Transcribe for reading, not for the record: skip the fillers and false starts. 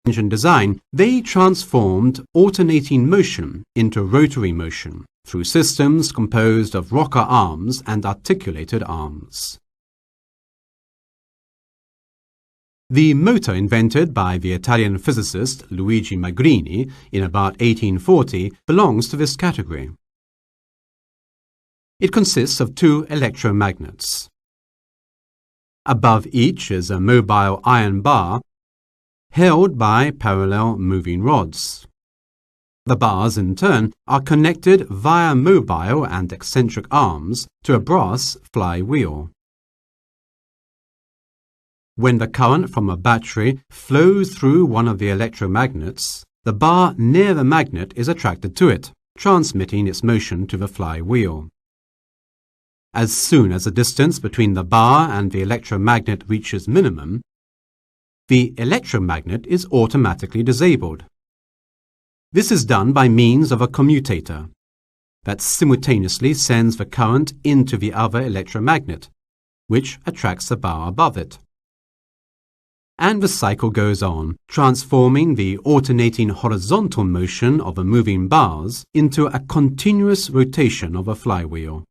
engine design, they transformed alternating motion into rotary motion through systems composed of rocker arms and articulated arms. The motor invented by the Italian physicist Luigi Magrini in about 1840 belongs to this category. It consists of two electromagnets. Above each is a mobile iron bar held by parallel moving rods. The bars, in turn, are connected via mobile and eccentric arms to a brass flywheel. When the current from a battery flows through one of the electromagnets, the bar near the magnet is attracted to it, transmitting its motion to the flywheel. As soon as the distance between the bar and the electromagnet reaches minimum, the electromagnet is automatically disabled. This is done by means of a commutator that simultaneously sends the current into the other electromagnet, which attracts the bar above it. And the cycle goes on, transforming the alternating horizontal motion of the moving bars into a continuous rotation of a flywheel.